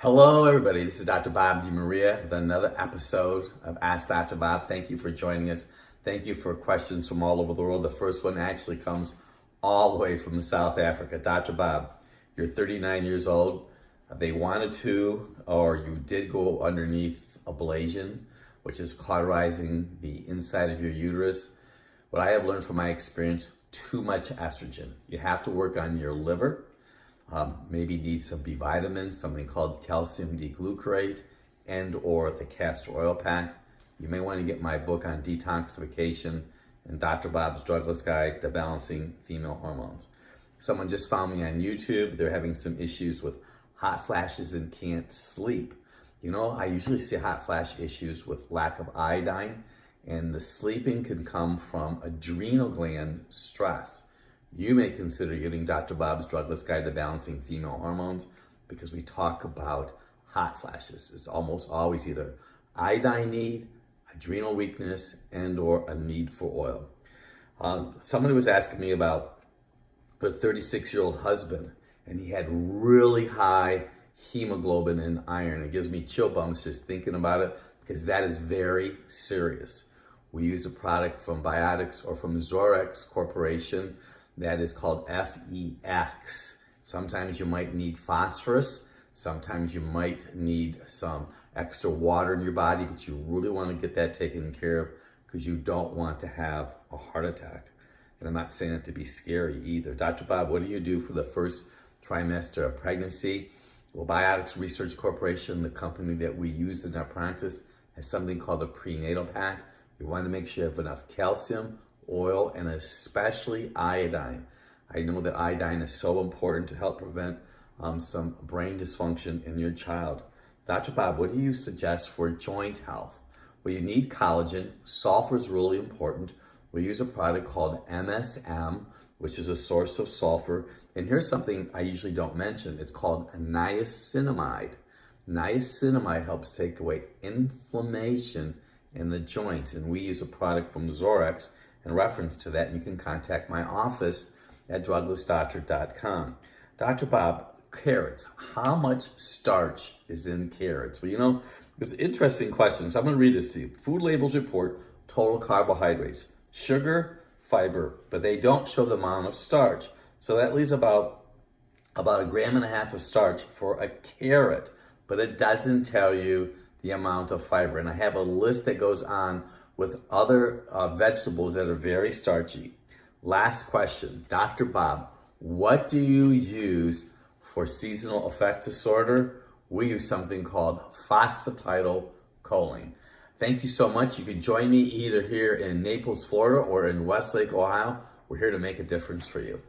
Hello, everybody. This is Dr. Bob DeMaria with another episode of Ask Dr. Bob. Thank you for joining us. Thank you for questions from all over the world. The first one actually comes all the way from South Africa. Dr. Bob, you're 39 years old. They wanted to, or you did go underneath ablation, which is cauterizing the inside of your uterus. What I have learned from my experience, too much estrogen. You have to work on your liver. Maybe need some B vitamins, something called calcium D-glucarate, and or the castor oil pack. You may want to get my book on detoxification and Dr. Bob's Drugless Guide to Balancing Female Hormones. Someone just found me on YouTube. They're having some issues with hot flashes and can't sleep. You know, I usually see hot flash issues with lack of iodine, and the sleeping can come from adrenal gland stress. You may consider getting Dr. Bob's Drugless Guide to Balancing Female Hormones because we talk about hot flashes. It's almost always either iodine need, adrenal weakness, and or a need for oil. Somebody was asking me about their 36-year-old husband, and he had really high hemoglobin and iron. It gives me chill bumps just thinking about it because that is very serious. We use a product from Biotics or from Zorex Corporation that is called FEX. Sometimes you might need phosphorus. Sometimes you might need some extra water in your body, but you really want to get that taken care of because you don't want to have a heart attack. And I'm not saying it to be scary either. Dr. Bob, what do you do for the first trimester of pregnancy? Well, Biotics Research Corporation, the company that we use in our practice, has something called a prenatal pack. You want to make sure you have enough calcium, oil, and especially iodine. I know that iodine is so important to help prevent some brain dysfunction in your child. Dr. Bob, what do you suggest for joint health? Well, you need collagen. Sulfur is really important. We use a product called MSM, which is a source of sulfur. And here's something I usually don't mention. It's called niacinamide. Niacinamide helps take away inflammation in the joint. And we use a product from Zorex in reference to that. And you can contact my office at druglessdoctor.com. Dr. Bob, carrots. How much starch is in carrots? Well, you know, it's interesting questions. I'm going to read this to you. Food labels report total carbohydrates, sugar, fiber, but they don't show the amount of starch. So that leaves about 1.5 grams of starch for a carrot, but it doesn't tell you the amount of fiber. And I have a list that goes on with other vegetables that are very starchy. Last question, Dr. Bob, what do you use for seasonal affect disorder? We use something called phosphatidylcholine. Thank you so much. You can join me either here in Naples, Florida or in Westlake, Ohio. We're here to make a difference for you.